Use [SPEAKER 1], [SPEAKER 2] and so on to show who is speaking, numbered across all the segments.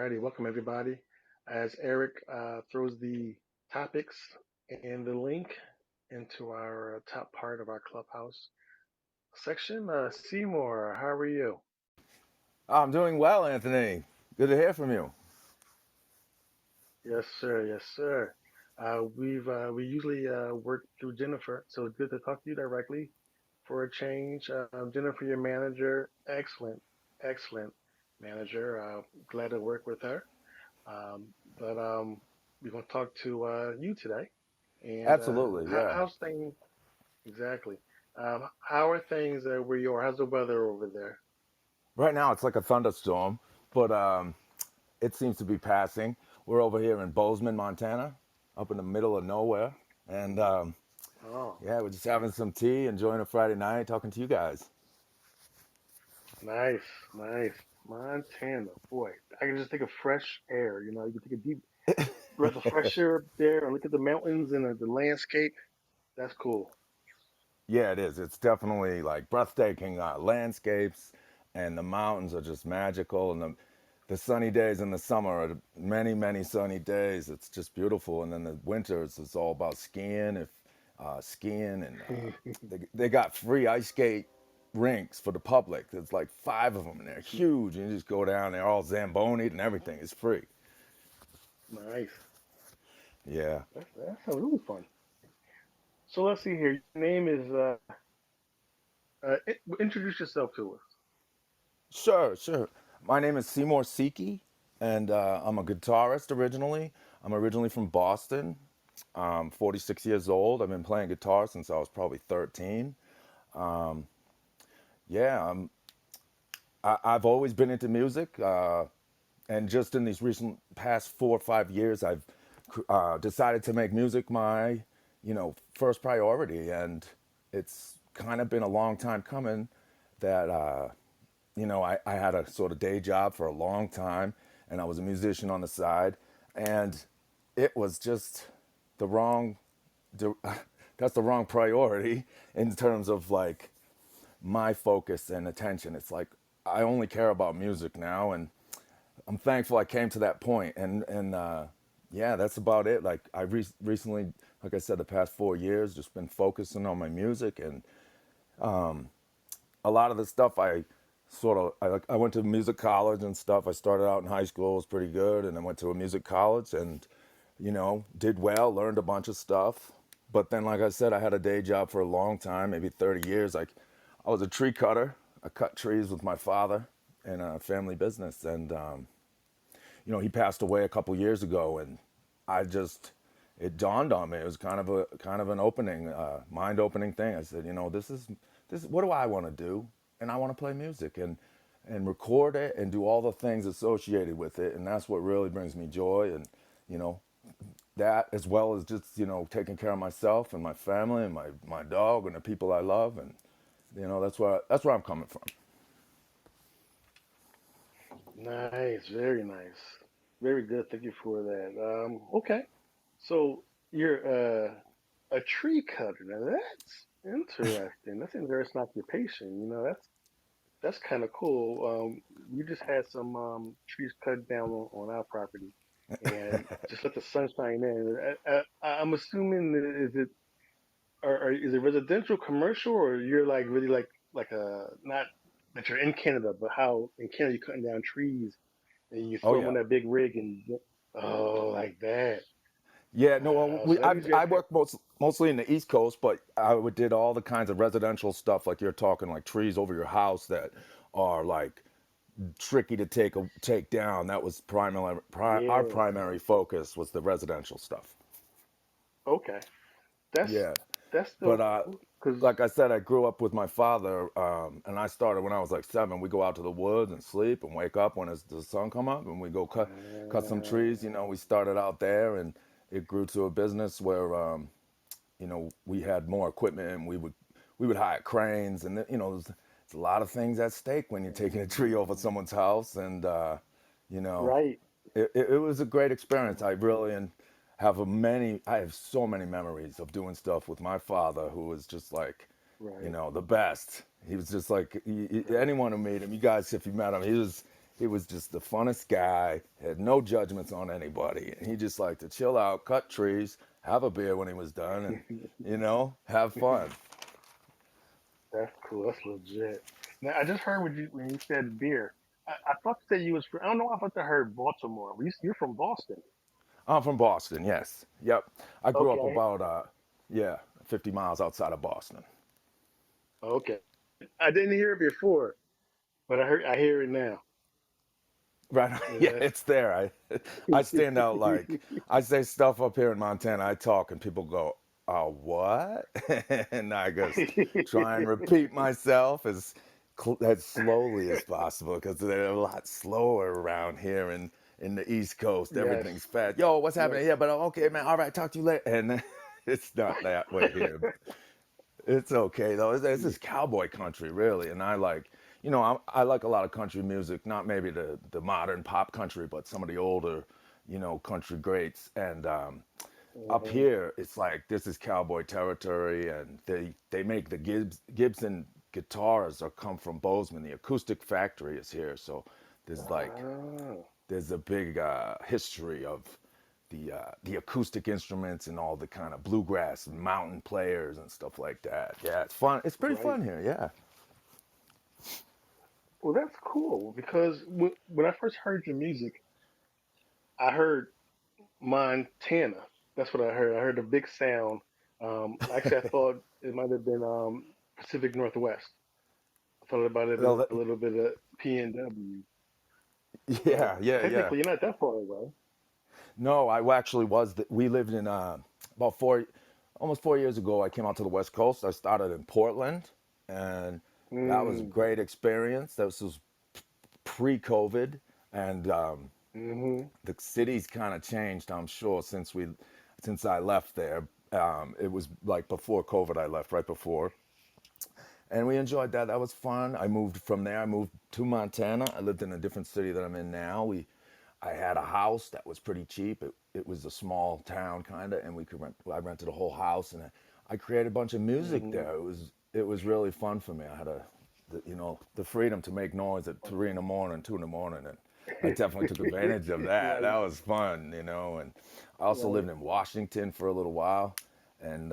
[SPEAKER 1] Alrighty, welcome everybody. As Eric throws the topics and the link into our top part of our clubhouse section, Seymour, how are you?
[SPEAKER 2] I'm doing well, Anthony. Good to hear from you.
[SPEAKER 1] Yes, sir. Yes, sir. We usually work through Jennifer, so it's good to talk to you directly for a change. Jennifer, your manager, excellent manager. Glad to work with her. Um, but we're gonna talk to you today. And
[SPEAKER 2] Absolutely, yeah.
[SPEAKER 1] how's things exactly? How are things where you are? How's the weather over there?
[SPEAKER 2] Right now it's like a thunderstorm, but it seems to be passing. We're over here in Bozeman, Montana, up in the middle of nowhere. And
[SPEAKER 1] Oh,
[SPEAKER 2] yeah, we're just having some tea, enjoying a Friday night, talking to you guys.
[SPEAKER 1] nice, nice. Montana, boy, I can just take a fresh air. You can take a deep breath of fresh air up there and look at the mountains and the landscape. That's cool.
[SPEAKER 2] Yeah, it is. It's definitely like breathtaking landscapes, and the mountains are just magical. And the sunny days in the summer are many, many sunny days. It's just beautiful. And then the winters, it's all about skiing, and they got free ice skate rinks for the public. There's like five of them, and they're huge. And you just go down, they're all zambonied, and everything is free.
[SPEAKER 1] Nice.
[SPEAKER 2] Yeah.
[SPEAKER 1] That sounds really fun. So let's see here. Your name is introduce yourself to us.
[SPEAKER 2] Sure, sure. My name is Seymour Ceike, and I'm a guitarist originally. I'm originally from Boston. I'm 46 years old. I've been playing guitar since I was probably 13. Yeah, I've always been into music, and just in these recent past 4 or 5 years, I've decided to make music my, first priority, and it's kind of been a long time coming that I had a sort of day job for a long time, and I was a musician on the side, and it was just the wrong, that's the wrong priority in terms of like my focus and attention. It's like I only care about music now, and I'm thankful I came to that point. And yeah, that's about it. Like I recently, like I said, the past 4 years, just been focusing on my music, and a lot of the stuff I went to music college and stuff. I started out in high school, was pretty good, and I went to a music college and did well, learned a bunch of stuff. But then, like I said, I had a day job for a long time, maybe 30 years. Like I was a tree cutter. I cut trees with my father in a family business, and he passed away a couple years ago, and I just it dawned on me. It was kind of an opening, mind-opening thing. I said, this. What do I want to do? And I want to play music and record it and do all the things associated with it, and that's what really brings me joy. And you know that, as well as just taking care of myself and my family and my dog and the people I love, and that's where I'm coming from.
[SPEAKER 1] Nice, very nice, very good. Thank you for that. Okay, so you're a tree cutter. Now that's interesting. That's an interesting occupation. That's kind of cool. We just had some trees cut down on our property, and just let the sun shine in. I'm assuming is it or is it residential, commercial, or you're like really like a not that you're in Canada, but how in Canada you're cutting down trees and you
[SPEAKER 2] Oh
[SPEAKER 1] throw them on
[SPEAKER 2] yeah.
[SPEAKER 1] that big rig and like that.
[SPEAKER 2] Yeah, no, well,
[SPEAKER 1] Wow. So that means you
[SPEAKER 2] I
[SPEAKER 1] have to.
[SPEAKER 2] work mostly in the East Coast, but did all the kinds of residential stuff, like you're talking, like trees over your house that are like tricky to take down. That was our
[SPEAKER 1] Yeah.
[SPEAKER 2] primary focus was the residential stuff.
[SPEAKER 1] Okay. That's
[SPEAKER 2] Yeah,
[SPEAKER 1] that's still
[SPEAKER 2] but
[SPEAKER 1] cool. Cause
[SPEAKER 2] like I said, I grew up with my father, and I started when I was like 7. We go out to the woods and sleep and wake up when the sun come up, and we go cut some trees. We started out there, and it grew to a business where we had more equipment, and we would hire cranes, and there's a lot of things at stake when you're taking a tree over someone's house, and you know
[SPEAKER 1] right.
[SPEAKER 2] it was a great experience. I really and I have so many memories of doing stuff with my father, who was just like,
[SPEAKER 1] Right.
[SPEAKER 2] the best. He was just like anyone who met him. You guys, if you met him, He was just the funnest guy, had no judgments on anybody. And he just liked to chill out, cut trees, have a beer when he was done, and, have fun.
[SPEAKER 1] That's cool. That's legit. Now I just heard when you said beer. I thought you said you was from. I don't know. I thought I heard Baltimore. You're from Boston.
[SPEAKER 2] I'm from Boston, yes. Yep. I grew up
[SPEAKER 1] Okay.
[SPEAKER 2] about, yeah, 50 miles outside of Boston.
[SPEAKER 1] Okay. I didn't hear it before, but I hear it now.
[SPEAKER 2] Right. Yeah,
[SPEAKER 1] Yeah.
[SPEAKER 2] it's there. I stand out like I say stuff up here in Montana. I talk and people go, what?" And I just try and repeat myself as slowly as possible because they're a lot slower around here in the East Coast.
[SPEAKER 1] Yes.
[SPEAKER 2] Everything's fast. Yo, what's
[SPEAKER 1] Yes.
[SPEAKER 2] happening? Yeah, but okay, man. All right, talk to you later. And it's not that way here. It's okay though. This is cowboy country, really, and I like, I like a lot of country music. Not maybe the modern pop country, but some of the older, country greats. And up
[SPEAKER 1] Mhm.
[SPEAKER 2] here, it's like this is cowboy territory, and they make the Gibson guitars are come from Bozeman. The acoustic factory is here, so there's like
[SPEAKER 1] Ah,
[SPEAKER 2] there's a big history of the acoustic instruments and all the kind of bluegrass and mountain players and stuff like that. Yeah, it's fun. It's pretty
[SPEAKER 1] right.
[SPEAKER 2] fun here. Yeah.
[SPEAKER 1] Well, that's cool because when I first heard your music, I heard Montana. That's what I heard. I heard a big sound. Actually, I thought it might have been Pacific Northwest. I thought it might have
[SPEAKER 2] Well,
[SPEAKER 1] been a little bit of PNW, but
[SPEAKER 2] yeah, yeah, yeah.
[SPEAKER 1] technically, you're not that far away.
[SPEAKER 2] No, I actually was. We lived in about almost 4 years ago. I came out to the West Coast. I started in Portland, and that was a
[SPEAKER 1] Mm.
[SPEAKER 2] great experience. This was pre-COVID, and
[SPEAKER 1] Mm-hmm.
[SPEAKER 2] the city's kind of changed, I'm sure, since I left there. It was like before COVID. I left right before, and we enjoyed that. That was fun. I moved from there. I moved to Montana. I lived in a different city that I'm in now. I had a house that was pretty cheap. It was a small town kind of, and we could rent. I rented a whole house, and I created a bunch of music
[SPEAKER 1] Mm-hmm.
[SPEAKER 2] there. It was really fun for me. I had the freedom to make noise at 3 in the morning, 2 in the morning, and I definitely took advantage of that.
[SPEAKER 1] Right.
[SPEAKER 2] That was fun, and I also
[SPEAKER 1] Right.
[SPEAKER 2] lived in Washington for a little while, and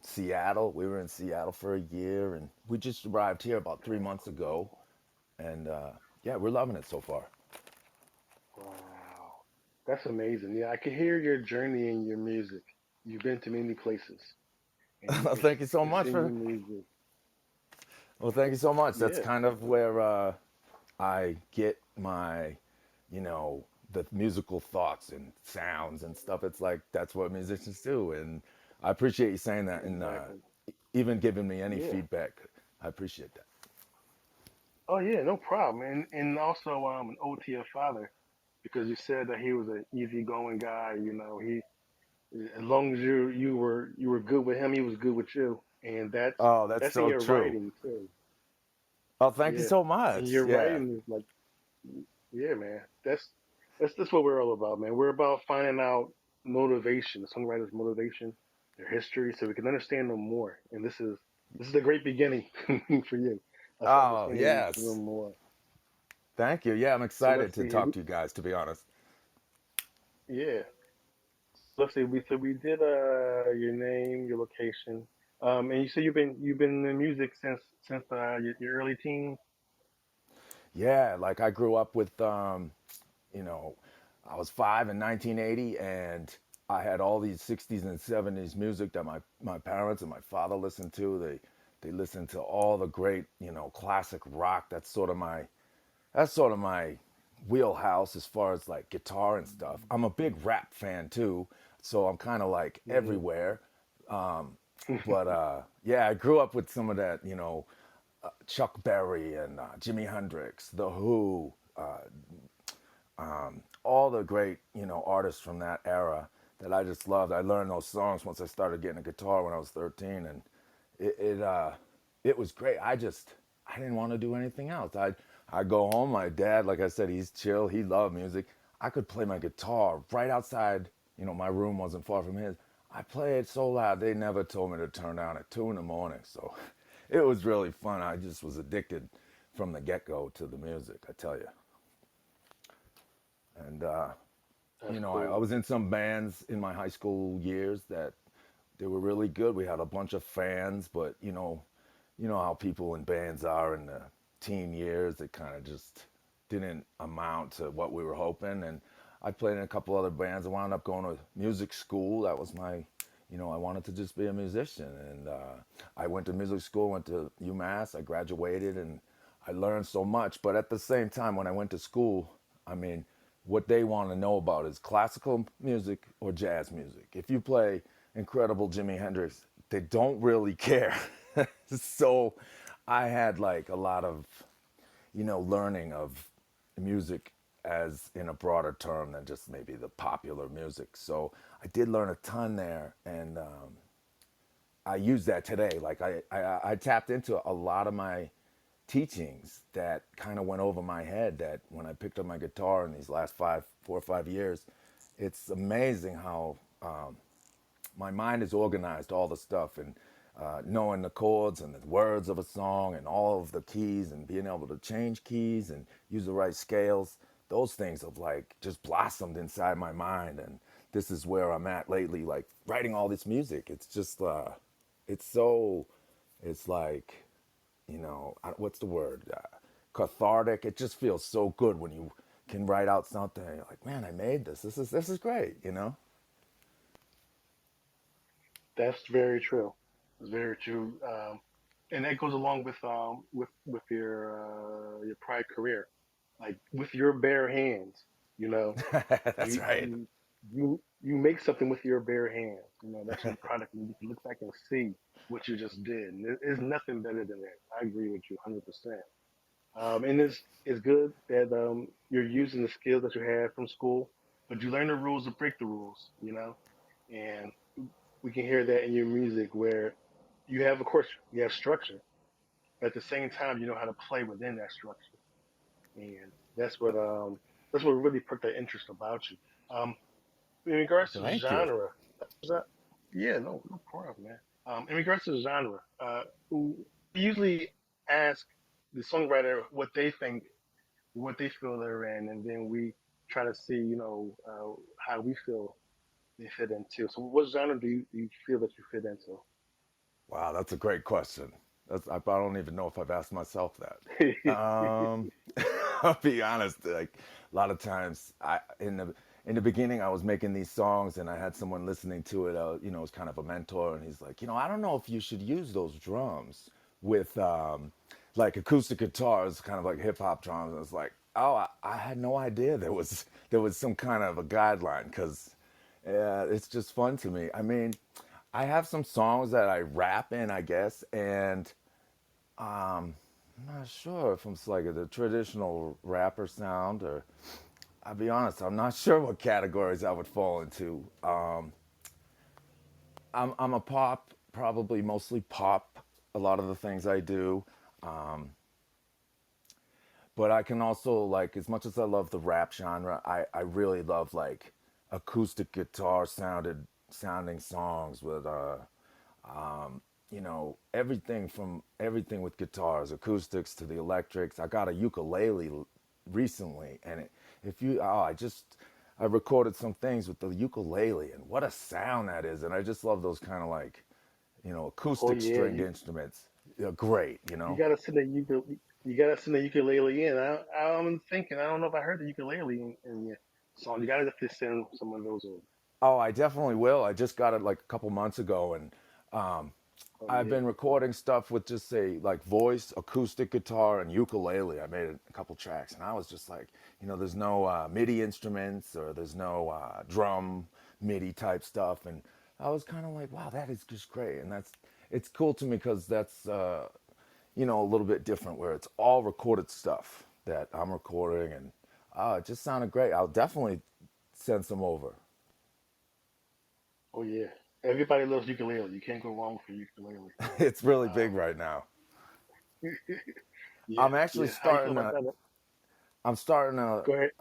[SPEAKER 2] Seattle. We were in Seattle for a year, and we just arrived here about 3 months ago, and yeah, we're loving it so far.
[SPEAKER 1] Wow. That's amazing. Yeah, I can hear your journey in your music. You've been to many places, and
[SPEAKER 2] Thank you so
[SPEAKER 1] it's
[SPEAKER 2] much
[SPEAKER 1] in
[SPEAKER 2] for
[SPEAKER 1] your music.
[SPEAKER 2] Well, thank you so much. That's
[SPEAKER 1] Yeah.
[SPEAKER 2] kind of where I get my, you know, the musical thoughts and sounds and stuff. It's like that's what musicians do, and I appreciate you saying that and
[SPEAKER 1] Exactly.
[SPEAKER 2] even giving me any
[SPEAKER 1] Yeah.
[SPEAKER 2] feedback. I appreciate that.
[SPEAKER 1] Oh yeah, no problem. And also an ode to your father because you said that he was an easygoing guy. He as long as you were good with him, he was good with you, and that's
[SPEAKER 2] Oh, that's
[SPEAKER 1] that's in
[SPEAKER 2] so
[SPEAKER 1] your
[SPEAKER 2] true.
[SPEAKER 1] writing too.
[SPEAKER 2] Oh, thank you
[SPEAKER 1] Yeah,
[SPEAKER 2] so
[SPEAKER 1] and
[SPEAKER 2] much.
[SPEAKER 1] your
[SPEAKER 2] Yeah.
[SPEAKER 1] writing is like, yeah, man. That's what we're all about, man. We're about finding out motivation, the songwriter's motivation, their history, so we can understand them more. And this is a great beginning for you, us
[SPEAKER 2] Oh,
[SPEAKER 1] understanding
[SPEAKER 2] yes.
[SPEAKER 1] them more.
[SPEAKER 2] Thank you. Yeah, I'm
[SPEAKER 1] So
[SPEAKER 2] excited
[SPEAKER 1] let's
[SPEAKER 2] to
[SPEAKER 1] see.
[SPEAKER 2] talk to you guys, to be honest.
[SPEAKER 1] Yeah. Let's see. We did your name, your location, and you said you've been in music since your early teens.
[SPEAKER 2] Yeah, like I grew up with you know, I was 5 in 1980, and I had all these 60s and 70s music that my parents and my father listened to. They listened to all the great, classic rock. That's sort of my wheelhouse as far as like guitar and stuff. I'm a big rap fan too, so I'm kind of like
[SPEAKER 1] Hmm.
[SPEAKER 2] everywhere. But yeah, I grew up with some of that, Chuck Berry and Jimi Hendrix, The Who, all the great artists from that era that I just loved. I learned those songs once I started getting a guitar when I was 13, and it was great. I didn't want to do anything else. I go home. My dad, like I said, he's chill. He loved music. I could play my guitar right outside. My room wasn't far from his. I play it so loud they never told me to turn down at 2 in the morning. So it was really fun. I just was addicted from the get go to the music. I tell you. And
[SPEAKER 1] That's
[SPEAKER 2] I
[SPEAKER 1] cool.
[SPEAKER 2] was in some bands in my high school years that they were really good. We had a bunch of fans, but you know how people in bands are in the teen years. It kind of just didn't amount to what we were hoping. And I played in a couple other bands. I wound up going to music school. That was my, I wanted to just be a musician. And I went to music school, went to UMass. I graduated, and I learned so much. But at the same time, when I went to school, I mean, what they want to know about is classical music or jazz music. If you play incredible Jimi Hendrix, they don't really care. So I had like a lot of, learning of music as in a broader term than just maybe the popular music. So I did learn a ton there, and I use that today. Like I tapped into a lot of my teachings that kind of went over my head. That when I picked up my guitar in these last 4 or 5 years, it's amazing how my mind is organized. All the stuff and knowing the chords and the words of a song and all of the keys and being able to change keys and use the right scales. Those things have like just blossomed inside my mind, and this is where I'm at lately. Like writing all this music, it's just it's so, it's like, what's the word? Cathartic. It just feels so good when you can write out something. And you're like, man, I made this. This is great.
[SPEAKER 1] That's very true. It's very true. And that goes along with your prior career, like with your bare hands. You know,
[SPEAKER 2] That's
[SPEAKER 1] you
[SPEAKER 2] right.
[SPEAKER 1] you you make something with your bare hands. You know, that's your product, and you can look back and see what you just did. And there's nothing better than that. I agree with you 100%. And it's good that you're using the skills that you have from school, but you learn the rules to break the rules. You know, and we can hear that in your music where you have, of course, you have structure, but at the same time, you know how to play within that structure, and that's what really perked that interest about you. In regards to
[SPEAKER 2] Thank you.
[SPEAKER 1] genre, is that, yeah, no problem, man. In regards to genre, we usually ask the songwriter what they think, what they feel they're in, and then we try to see, how we feel they fit into. So, what genre do you feel that you fit into?
[SPEAKER 2] Wow, that's a great question. I don't even know if I've asked myself that. I'll be honest. Like a lot of times, in the beginning, I was making these songs, and I had someone listening to it. It was kind of a mentor, and he's like, I don't know if you should use those drums with like acoustic guitars, kind of like hip hop drums. And it's like, oh, I had no idea there was some kind of a guideline because it's just fun to me. I mean, I have some songs that I rap in, I guess, and I'm not sure if it's like the traditional rapper sound or. I'll be honest, I'm not sure what categories I would fall into. I'm a pop, probably mostly pop. A lot of the things I do, but I can also like, as much as I love the rap genre, I really love like acoustic guitar sounding songs with everything with guitars, acoustics to the electrics. I got a ukulele recently, and if you, oh, I recorded some things with the ukulele, and what a sound that is! And I just love those kind of like,
[SPEAKER 1] Oh
[SPEAKER 2] acoustic
[SPEAKER 1] yeah,
[SPEAKER 2] stringed instruments. They're great,
[SPEAKER 1] you gotta send the you gotta send the ukulele in. I'm thinking, I don't know if I heard the ukulele in your song. You gotta definitely send some of those over.
[SPEAKER 2] Oh, I definitely will. I just got it like a couple months ago, and
[SPEAKER 1] Oh
[SPEAKER 2] I've
[SPEAKER 1] yeah.
[SPEAKER 2] been recording stuff with just say like voice, acoustic guitar, and ukulele. I made a couple tracks, and I was just like, there's no MIDI instruments or there's no drum MIDI type stuff, and I was kind of like, wow, that is just great, and it's cool to me because that's a little bit different where it's all recorded stuff that I'm recording, and it just sounded great. I'll definitely send some over.
[SPEAKER 1] Oh yeah. Everybody loves ukulele. You can't go wrong with a ukulele.
[SPEAKER 2] It's really big
[SPEAKER 1] Um,
[SPEAKER 2] right now.
[SPEAKER 1] yeah,
[SPEAKER 2] I'm actually
[SPEAKER 1] yeah. How you feel
[SPEAKER 2] starting
[SPEAKER 1] about
[SPEAKER 2] to
[SPEAKER 1] that?
[SPEAKER 2] I'm starting a,
[SPEAKER 1] Go ahead.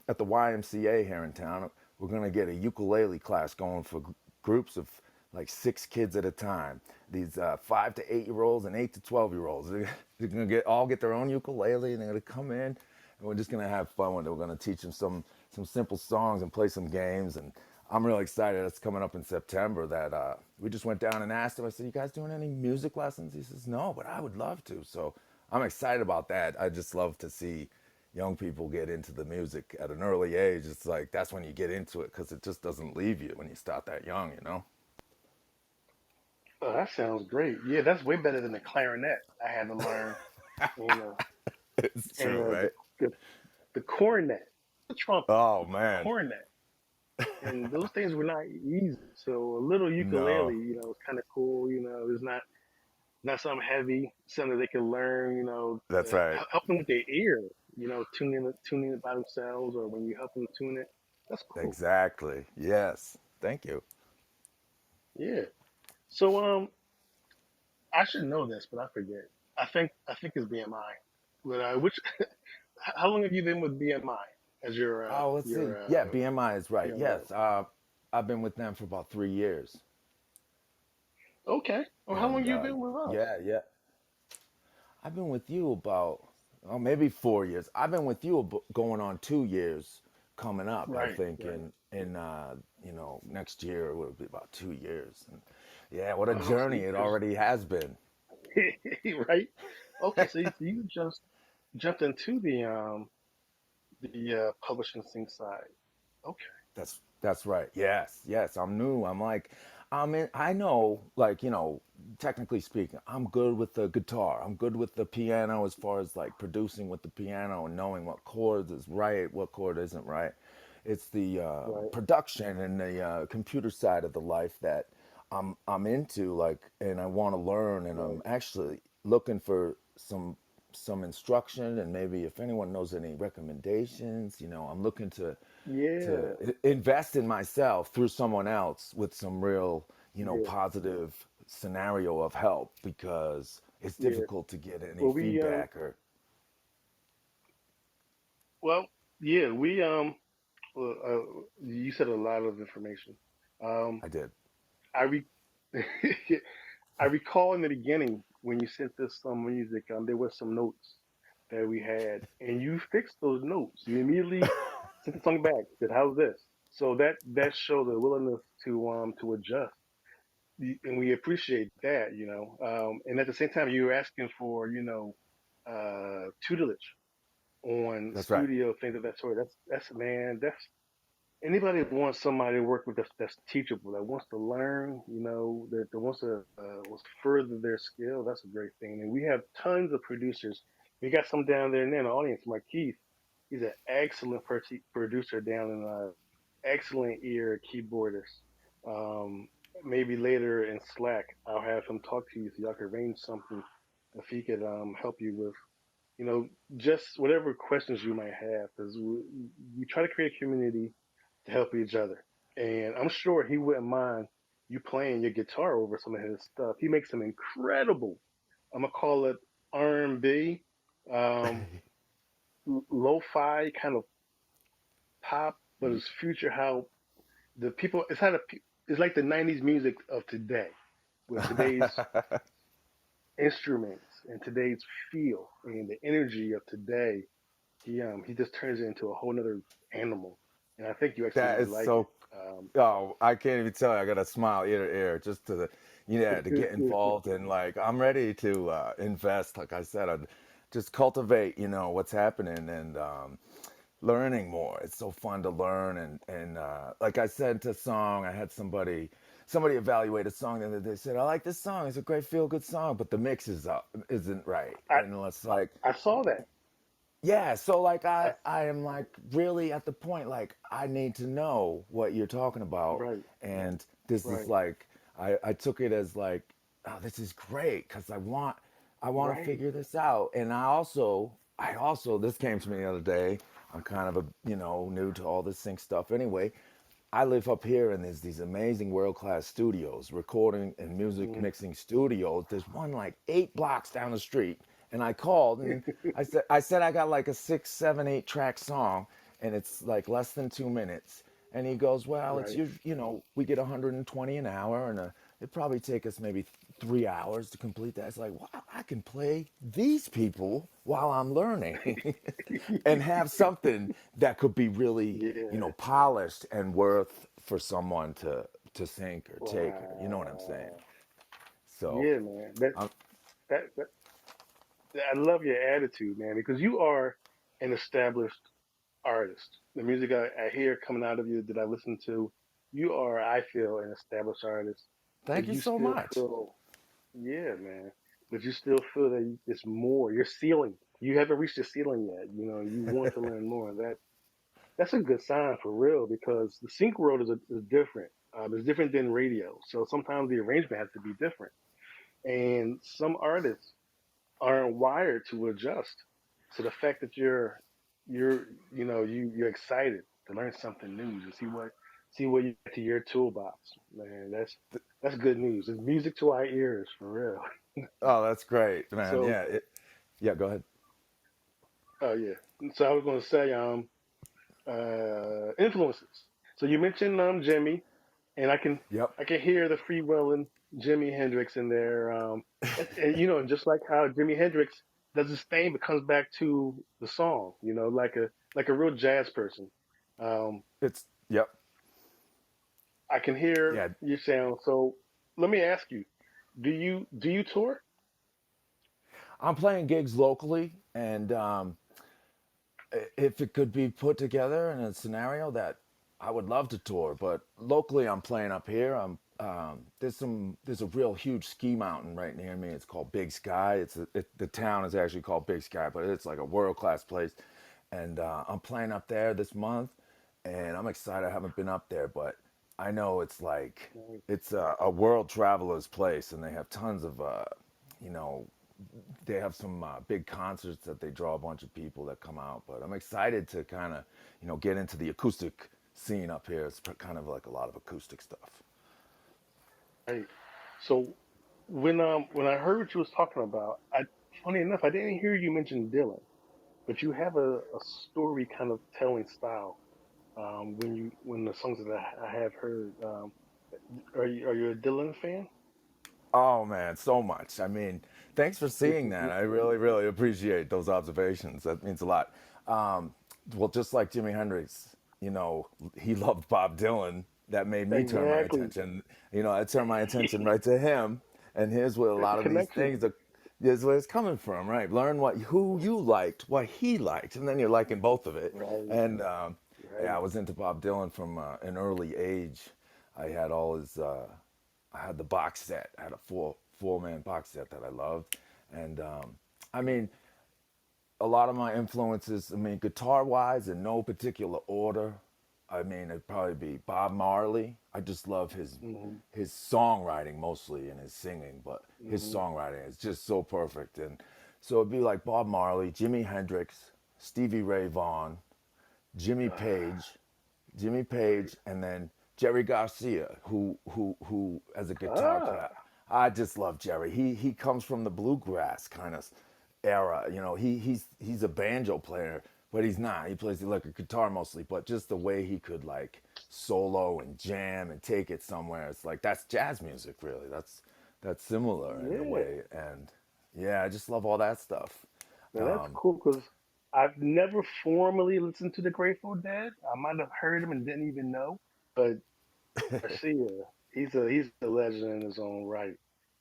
[SPEAKER 2] at the YMCA here in town. We're gonna get a ukulele class going for groups of like 6 kids at a time. These 5 to 8 year olds and 8 to 12-year olds. They're gonna get their own ukulele, and they're gonna come in. and we're just gonna have fun with it. We're gonna teach him some simple songs and play some games. And I'm really excited. It's coming up in September. That we just went down and asked him. I said, "You guys doing any music lessons?" He says, "No, but I would love to." So I'm excited about that. I just love to see young people get into the music at an early age. It's like that's when you get into it because it just doesn't leave you when you start that young, you know?
[SPEAKER 1] Oh, that sounds great. Yeah, that's way better than the clarinet I had to learn, you know,
[SPEAKER 2] It's
[SPEAKER 1] and
[SPEAKER 2] true, right?
[SPEAKER 1] the, the cornet, the trumpet,
[SPEAKER 2] Oh
[SPEAKER 1] the
[SPEAKER 2] man,
[SPEAKER 1] cornet, and those things were not easy. So a little ukulele,
[SPEAKER 2] no,
[SPEAKER 1] is kind of cool. It's not something heavy, something that they can learn.
[SPEAKER 2] that's right.
[SPEAKER 1] Help them with their ear. Tuning it by themselves, or when you help them tune it. That's cool.
[SPEAKER 2] Exactly. Yes. Thank you.
[SPEAKER 1] Yeah. So I should know this, but I forget. I think it's BMI. But which how long have you been with BMI as
[SPEAKER 2] Oh, let's see.
[SPEAKER 1] your
[SPEAKER 2] Yeah, BMI is right.
[SPEAKER 1] rep?
[SPEAKER 2] Yes. I've been with them for about 3 years,
[SPEAKER 1] Okay. Well, how long
[SPEAKER 2] and
[SPEAKER 1] you been with us?
[SPEAKER 2] yeah, yeah. I've been with you about, oh, maybe 4 years. I've been with you going on 2 years coming up. I
[SPEAKER 1] Right,
[SPEAKER 2] think
[SPEAKER 1] right.
[SPEAKER 2] next year will be about 2 years. And yeah, what a
[SPEAKER 1] Oh, so
[SPEAKER 2] journey it already has been.
[SPEAKER 1] right. Okay, so you just jumped into the publishing sync side. Okay.
[SPEAKER 2] That's right. Yes, yes. I'm new. I'm in. I know, like technically speaking, I'm good with the guitar. I'm good with the piano as far as like producing with the piano and knowing what chords is right, what chord isn't right. It's the
[SPEAKER 1] Right,
[SPEAKER 2] production and the computer side of the life that I'm into, like, and I want to learn, and I'm
[SPEAKER 1] right.
[SPEAKER 2] actually looking for some instruction, and maybe if anyone knows any recommendations, I'm looking to
[SPEAKER 1] Yeah,
[SPEAKER 2] invest in myself through someone else with some real,
[SPEAKER 1] yeah,
[SPEAKER 2] positive scenario of help, because it's
[SPEAKER 1] yeah.
[SPEAKER 2] difficult to get any
[SPEAKER 1] Well, we
[SPEAKER 2] feedback or
[SPEAKER 1] well, yeah, well, you said a lot of information. Um,
[SPEAKER 2] I did.
[SPEAKER 1] I re I recall in the beginning when you sent us some music, there was some notes that we had, and you fixed those notes. You immediately sent the song back. Said, "How's this?" So that showed a willingness to adjust, and we appreciate that. And at the same time, you were asking for tutelage on
[SPEAKER 2] That's right.
[SPEAKER 1] studio things of that sort. That's man, that's anybody that wants somebody to work with that's teachable, that wants to learn, that wants to further their skill. That's a great thing. And we have tons of producers. We got some down there in the audience. My Keith, he's an excellent producer down in excellent ear keyboardist. Um, Maybe later in Slack, I'll have him talk to you so y'all can arrange something if he could help you with you know, just whatever questions you might have, because we try to create a community to help each other. And I'm sure he wouldn't mind you playing your guitar over some of his stuff. He makes some incredible, I'm gonna call it R&B, um, lo-fi kind of pop, but it's future how the people. It's like the '90s music of today, with today's instruments and today's feel and the energy of today. He just turns it into a whole nother animal, and I think you actually
[SPEAKER 2] That
[SPEAKER 1] might
[SPEAKER 2] is
[SPEAKER 1] like it.
[SPEAKER 2] so. Oh, I can't even tell you. I got a smile ear to ear just to get involved, and like I'm ready to invest. Like I said, I'd just cultivate, what's happening, and learning more. It's so fun to learn, and like I said to song, I had somebody evaluate a song the other day. Said, "I like this song. It's a great feel good song, but the mix isn't right."
[SPEAKER 1] I
[SPEAKER 2] And it's like,
[SPEAKER 1] I saw that.
[SPEAKER 2] yeah, so like
[SPEAKER 1] I,
[SPEAKER 2] I am like really at the point, like I need to know what you're talking about,
[SPEAKER 1] right,
[SPEAKER 2] and this is
[SPEAKER 1] right,
[SPEAKER 2] like I took it as like, oh, this is great because I want to
[SPEAKER 1] right.
[SPEAKER 2] figure this out. And I also this came to me the other day. I'm kind of a new to all this sync stuff anyway. I live up here, and there's these amazing world class studios, recording and music
[SPEAKER 1] Mm.
[SPEAKER 2] mixing studios. There's one like 8 blocks down the street, and I called and I said I got like a 6, 7, 8 track song, and it's like less than 2 minutes. And he goes, well, it's
[SPEAKER 1] Right,
[SPEAKER 2] we get 120 an hour and a it'd probably take us maybe 3 hours to complete that. It's like, wow, I can play these people while I'm learning and have something that could be really,
[SPEAKER 1] Yeah.
[SPEAKER 2] polished and worth for someone to think or take, or you know what I'm saying?
[SPEAKER 1] Wow.
[SPEAKER 2] So,
[SPEAKER 1] Yeah, man.
[SPEAKER 2] um,
[SPEAKER 1] That I love your attitude, man, because you are an established artist. The music I hear coming out of you that I listen to, you are, I feel, an established artist. But
[SPEAKER 2] thank you
[SPEAKER 1] you
[SPEAKER 2] so
[SPEAKER 1] still
[SPEAKER 2] much.
[SPEAKER 1] feel, yeah, man. But you still feel that it's more. Your ceiling. You haven't reached the ceiling yet. You want to learn more. That's a good sign for real because the sync world is different. It's different than radio. So sometimes the arrangement has to be different. And some artists aren't wired to adjust. So the fact that you're you're excited to learn something new, to see what you get to your toolbox, man. That's good news. It's music to our ears for real.
[SPEAKER 2] Oh, that's great, man.
[SPEAKER 1] So
[SPEAKER 2] Yeah, go ahead.
[SPEAKER 1] oh yeah. So I was gonna say influences. So you mentioned Jimmy, and
[SPEAKER 2] Yep.
[SPEAKER 1] I can hear the freewheeling Jimi Hendrix in there. And just like how Jimi Hendrix does his thing, but comes back to the song. Like a real jazz person. Um,
[SPEAKER 2] Yep.
[SPEAKER 1] I can hear
[SPEAKER 2] Yeah.
[SPEAKER 1] your sound. So let me ask you: Do you tour?
[SPEAKER 2] I'm playing gigs locally, and if it could be put together in a scenario that I would love to tour, but locally I'm playing up here. There's a real huge ski mountain right near me. It's called Big Sky. The town is actually called Big Sky, but it's like a world class place. And I'm playing up there this month, and I'm excited. I haven't been up there, but I know it's a world traveler's place, and they have tons of you know they have some big concerts that they draw a bunch of people that come out. But I'm excited to kind of, get into the acoustic scene up here. It's kind of like a lot of acoustic stuff.
[SPEAKER 1] Right. So when I heard what you was talking about, funny enough, I didn't hear you mention Dylan, but you have a story kind of telling style. When the songs that I have heard, are you a Dylan fan?
[SPEAKER 2] Oh man, so much. I mean, thanks for seeing that. I really, really appreciate those observations. That means a lot. Well, just like Jimi Hendrix, he loved Bob Dylan. That made me turn my
[SPEAKER 1] Exactly.
[SPEAKER 2] attention. I turned my attention right to him. And here's where a
[SPEAKER 1] That's a
[SPEAKER 2] lot of these
[SPEAKER 1] connection.
[SPEAKER 2] things are. Here's where it's coming from, right? Learn who you liked, what he liked, and then you're liking both of it.
[SPEAKER 1] Right.
[SPEAKER 2] And yeah,
[SPEAKER 1] Right.
[SPEAKER 2] I was into Bob Dylan from an early age. I had all his. I had the box set. I had a four man box set that I loved, and I mean, a lot of my influences. I mean, guitar wise, in no particular order. I mean, it'd probably be Bob Marley. I just love his
[SPEAKER 1] Hmm.
[SPEAKER 2] his songwriting mostly and his singing, but his
[SPEAKER 1] Hmm.
[SPEAKER 2] songwriting is just so perfect. And so it'd be like Bob Marley, Jimi Hendrix, Stevie Ray Vaughan, Jimmy Page, Jimmy Page, and then Jerry Garcia, who as a guitar
[SPEAKER 1] Ah.
[SPEAKER 2] player, I just love Jerry. He comes from the bluegrass kind of era. He's a banjo player, but he's not. He plays electric guitar mostly. But just the way he could like solo and jam and take it somewhere, it's like that's jazz music, really. That's similar in a
[SPEAKER 1] Yeah.
[SPEAKER 2] way, and yeah, I just love all that stuff.
[SPEAKER 1] Now that's cool because I've never formally listened to the Grateful Dead. I might have heard him and didn't even know, but Garcia, he's a legend in his own right.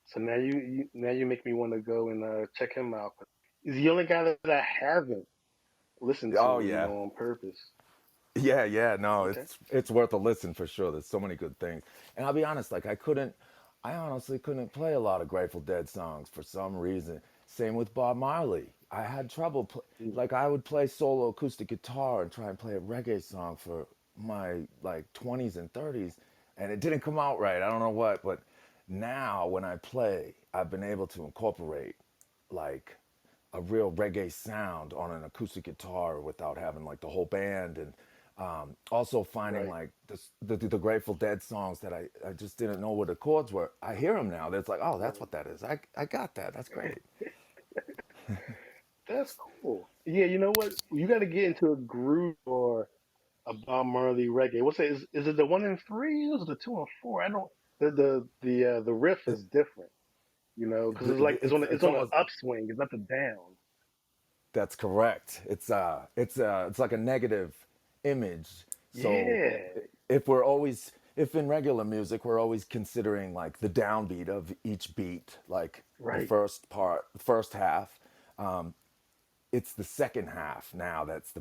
[SPEAKER 1] So now you make me want to go and check him out. He's the only guy that I haven't listened to,
[SPEAKER 2] Oh yeah.
[SPEAKER 1] on purpose.
[SPEAKER 2] Yeah, yeah, no,
[SPEAKER 1] Okay.
[SPEAKER 2] it's worth a listen for sure. There's so many good things. And I'll be honest, like I honestly couldn't play a lot of Grateful Dead songs for some reason. Same with Bob Marley. I had trouble
[SPEAKER 1] Mm.
[SPEAKER 2] like I would play solo acoustic guitar and try and play a reggae song for my like 20s and 30s and it didn't come out right. I don't know what, but now when I play, I've been able to incorporate like a real reggae sound on an acoustic guitar without having like the whole band and also finding
[SPEAKER 1] Right.
[SPEAKER 2] like the Grateful Dead songs that I just didn't know what the chords were. I hear them now. It's like, oh, that's
[SPEAKER 1] Right.
[SPEAKER 2] what that is. I got that. That's great.
[SPEAKER 1] That's cool. Yeah, you know what? You got to get into a groove or a Bob Marley reggae. What's it? Is it the one and three? Or is it the two and four? I don't. The riff is different, because it's like it's
[SPEAKER 2] It's
[SPEAKER 1] on an
[SPEAKER 2] almost
[SPEAKER 1] upswing. It's not the down.
[SPEAKER 2] That's correct. It's like a negative image. So
[SPEAKER 1] Yeah.
[SPEAKER 2] if if in regular music we're always considering like the downbeat of each beat, like the
[SPEAKER 1] Right.
[SPEAKER 2] first part, the first half, it's the second half now that's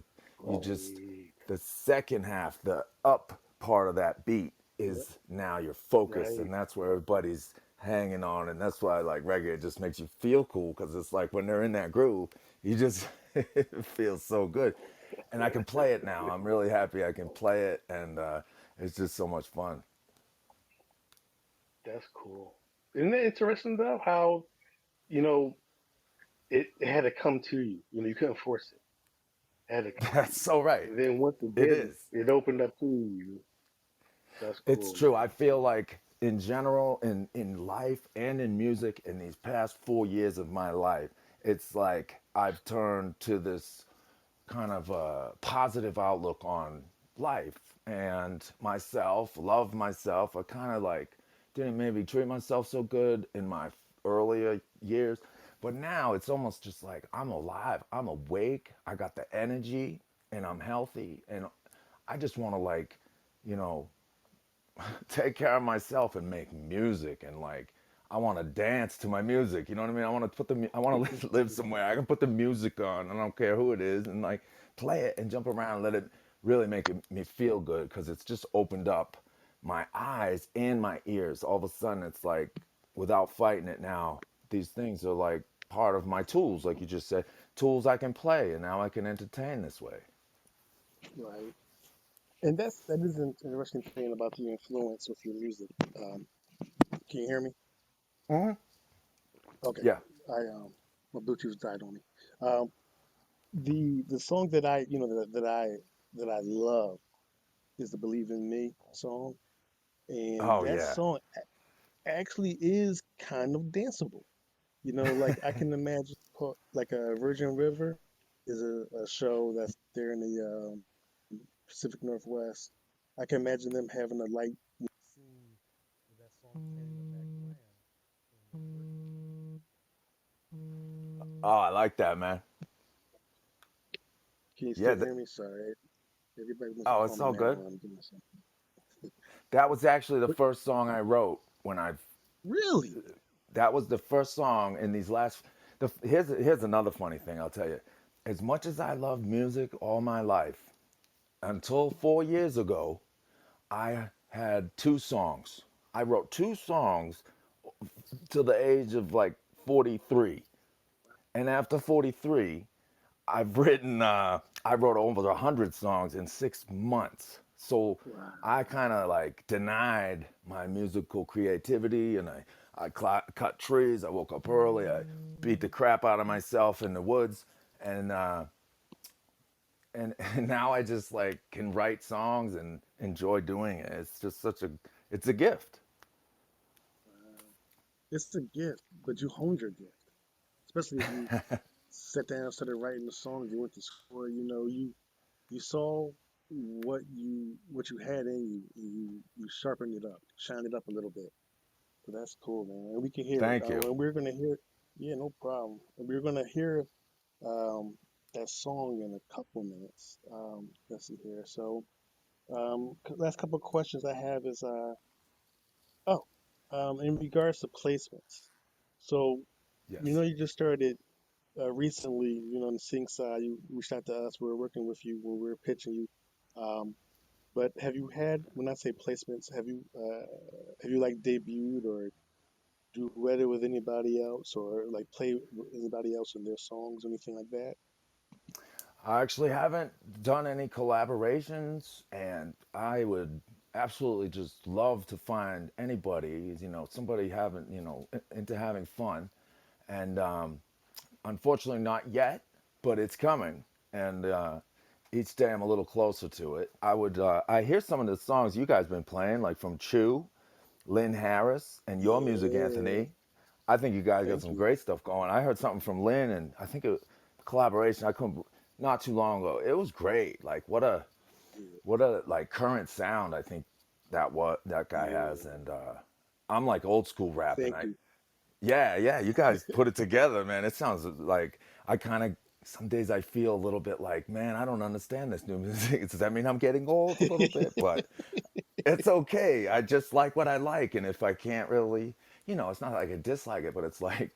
[SPEAKER 2] you just
[SPEAKER 1] Right.
[SPEAKER 2] the second half, the up part of that beat
[SPEAKER 1] Yep.
[SPEAKER 2] is now your focus,
[SPEAKER 1] Right.
[SPEAKER 2] and that's where everybody's hanging on, and that's why like reggae just makes you feel cool because it's like when they're in that groove, you just it feels so good, and I can play it now. I'm really happy I can play it, and it's just so much fun.
[SPEAKER 1] That's cool. Isn't it interesting though how you know it had to come to you? You couldn't force it. It had to come to
[SPEAKER 2] That's
[SPEAKER 1] you.
[SPEAKER 2] so right.
[SPEAKER 1] And then once it
[SPEAKER 2] It
[SPEAKER 1] did,
[SPEAKER 2] is.
[SPEAKER 1] it opened up to you. That's
[SPEAKER 2] It's
[SPEAKER 1] cool,
[SPEAKER 2] true.
[SPEAKER 1] man.
[SPEAKER 2] I feel like in general, in life and in music, in these past 4 years of my life, it's like I've turned to this kind of positive outlook on life and myself, love myself. I kind of like didn't maybe treat myself so good in my earlier years, but now it's almost just like I'm alive, I'm awake, I got the energy, and I'm healthy, and I just want to like, you know, take care of myself and make music and like I want to dance to my music. You know what I mean? I want to I want to live somewhere. I can put the music on. I don't care who it is and like play it and jump around and let it really me feel good because it's just opened up my eyes and my ears. All of a sudden, it's like without fighting it now. These things are like part of my tools, like you just said, tools I can play, and now I can entertain this way.
[SPEAKER 3] Right. And that is an interesting thing about the influence with your music. Um, can you hear me?
[SPEAKER 2] Hmm.
[SPEAKER 3] Okay.
[SPEAKER 2] Yeah.
[SPEAKER 3] I My Bluetooth died on me. Um, the song that I love is the "Believe in Me" song, and
[SPEAKER 2] Oh
[SPEAKER 3] that
[SPEAKER 2] yeah.
[SPEAKER 3] song actually is kind of danceable. Like I can imagine, like a Virgin River is a show that's there in the Pacific Northwest. I can imagine them having a light scene with that song playing in the background.
[SPEAKER 2] Oh, I like that, man.
[SPEAKER 3] Can you
[SPEAKER 2] Yeah.
[SPEAKER 3] still hear me? Sorry, everybody wants to
[SPEAKER 2] Oh,
[SPEAKER 3] call
[SPEAKER 2] it's
[SPEAKER 3] me
[SPEAKER 2] all
[SPEAKER 3] now
[SPEAKER 2] good.
[SPEAKER 3] while I'm doing something.
[SPEAKER 2] That was actually the
[SPEAKER 3] But
[SPEAKER 2] first song I wrote when I.
[SPEAKER 3] really,
[SPEAKER 2] That was the first song in these last. Here's another funny thing I'll tell you. As much as I loved music all my life, until 4 years ago, I had two songs. I wrote two songs till the age of like 43, and after 43, I wrote over 100 songs in 6 months. So
[SPEAKER 3] wow,
[SPEAKER 2] I kind of like denied my musical creativity, and cut trees. I woke up early. I beat the crap out of myself in the woods, and and now I just like can write songs and enjoy doing it. It's just it's a gift.
[SPEAKER 3] wow. It's a gift, but you honed your gift, especially if you sat down, started writing the songs. You went to school. You saw what you had in you, and you sharpened it up, shined it up a little bit. So that's cool, man. And we can hear it.
[SPEAKER 2] Thank you.
[SPEAKER 3] And we're gonna hear. Yeah, no problem. And we're gonna hear um, that song in a couple minutes. Let's see here. So, last couple of questions I have is, oh, in regards to placements. So,
[SPEAKER 2] Yes.
[SPEAKER 3] you just started recently. On the sync side, you reached out to us. We were working with you when we were pitching you. Um, but have you had, when I say placements, have you like debuted or duetted with anybody else or like play with anybody else in their songs or anything like that?
[SPEAKER 2] I actually haven't done any collaborations, and I would absolutely just love to find anybody, somebody having, into having fun. And unfortunately, not yet, but it's coming. And each day I'm a little closer to it. I hear some of the songs you guys been playing, like from Chew, Lynn Harris, and your music,
[SPEAKER 3] Yeah,
[SPEAKER 2] Anthony. I think you guys got
[SPEAKER 3] thank
[SPEAKER 2] some
[SPEAKER 3] you.
[SPEAKER 2] great stuff going. I heard something from Lynn, and I think it collaboration. I couldn't not too long ago. It was great. Like
[SPEAKER 3] Yeah,
[SPEAKER 2] what a like current sound. I think that what that guy has,
[SPEAKER 3] yeah.
[SPEAKER 2] and I'm like old school rap, and
[SPEAKER 3] Thank you.
[SPEAKER 2] yeah, yeah, you guys put it together, man. It sounds like I kind of some days I feel a little bit like, man, I don't understand this new music. Does that mean I'm getting old a little bit? But it's okay. I just like what I like, and if I can't really, it's not like I dislike it, but it's like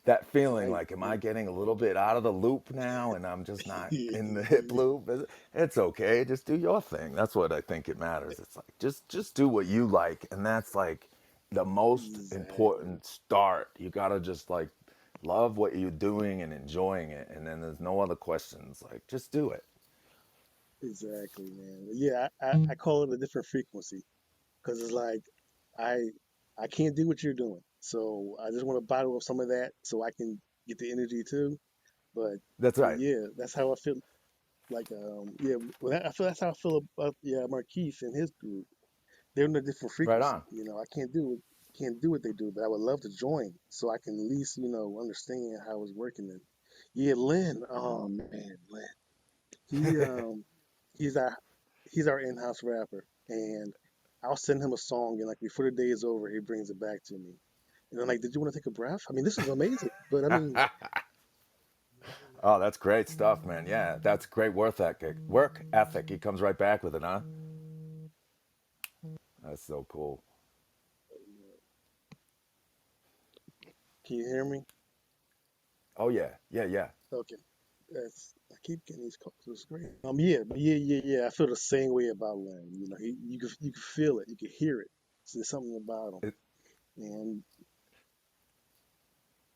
[SPEAKER 2] that feeling
[SPEAKER 3] Right.
[SPEAKER 2] like, am I getting a little bit out of the loop now, and I'm just not
[SPEAKER 3] Yeah.
[SPEAKER 2] in the hip loop? It's okay. Just do your thing. That's what I think it matters. It's like just do what you like, and that's like the most
[SPEAKER 3] Exactly.
[SPEAKER 2] important start. You gotta just like love what you're doing and enjoying it, and then there's no other questions. Like just do it.
[SPEAKER 3] Exactly, man. Yeah, I call it a different frequency because it's like I I can't do what you're doing, so I just want to bottle up some of that so I can get the energy too. But
[SPEAKER 2] That's
[SPEAKER 3] but
[SPEAKER 2] right.
[SPEAKER 3] yeah, that's how I feel. Like yeah, well, I feel that's how I feel about yeah Marquise and his group. They're in a different
[SPEAKER 2] Right
[SPEAKER 3] frequency.
[SPEAKER 2] on.
[SPEAKER 3] I can't do what they do, but I would love to join so I can at least understand how it's working. And yeah, Lynn. Oh man, Lynn. He he's our he's our in-house rapper, and I'll send him a song, and like before the day is over, he brings it back to me. And I'm like, did you want to take a breath? I mean, this is amazing, but I mean,
[SPEAKER 2] Oh, that's great stuff, man. Yeah, that's great work ethic. Work ethic. He comes right back with it, huh? That's so cool.
[SPEAKER 3] can you hear me?
[SPEAKER 2] Oh yeah, yeah, yeah.
[SPEAKER 3] Okay. That's I keep getting these calls. It's great. Yeah, but yeah. I feel the same way about Len. You can feel it, you can hear it. So there's something about him,
[SPEAKER 2] It,
[SPEAKER 3] and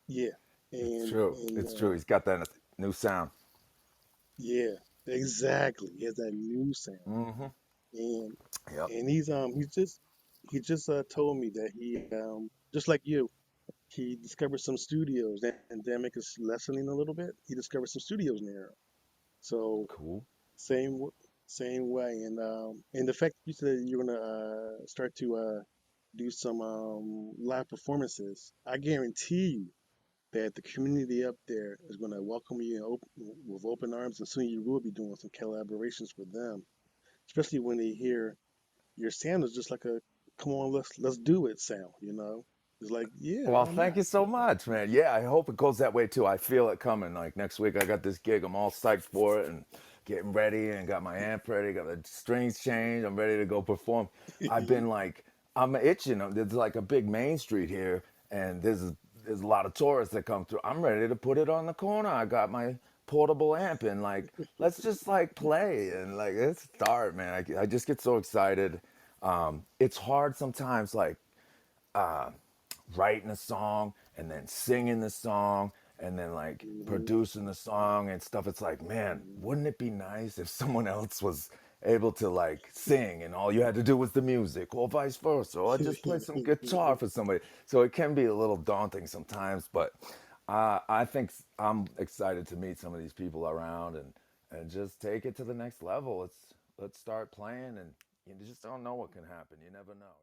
[SPEAKER 3] yeah,
[SPEAKER 2] it's
[SPEAKER 3] and
[SPEAKER 2] true.
[SPEAKER 3] and
[SPEAKER 2] It's true. He's got that new sound.
[SPEAKER 3] yeah, exactly. He has that new sound,
[SPEAKER 2] Mm-hmm.
[SPEAKER 3] and
[SPEAKER 2] Yep.
[SPEAKER 3] he just told me that he just like you, he discovered some studios. The pandemic is lessening a little bit. He discovered some studios near him. So
[SPEAKER 2] Cool.
[SPEAKER 3] same same way, and the fact that you said you're gonna start to do some live performances, I guarantee you that the community up there is gonna welcome you with open arms, and soon you will be doing some collaborations with them, especially when they hear your sound is just like a come on, let's do it sound. It's like yeah,
[SPEAKER 2] Well,
[SPEAKER 3] why
[SPEAKER 2] thank
[SPEAKER 3] not?
[SPEAKER 2] you so much, man. Yeah, I hope it goes that way too. I feel it coming. Like next week, I got this gig. I'm all psyched for it and getting ready and got my amp ready, got the strings changed. I'm ready to go perform. I've been like, I'm itching. There's like a big main street here, and there's a lot of tourists that come through. I'm ready to put it on the corner. I got my portable amp and like, let's just like play and like let's start, man. I just get so excited. It's hard sometimes, like writing a song and then singing the song and then like
[SPEAKER 3] Hmm.
[SPEAKER 2] producing the song and stuff. It's like, man, wouldn't it be nice if someone else was able to like sing and all you had to do was the music, or vice versa, or just play some guitar for somebody? So it can be a little daunting sometimes, but I think I'm excited to meet some of these people around and just take it to the next level. Let's start playing, and you just don't know what can happen. You never know.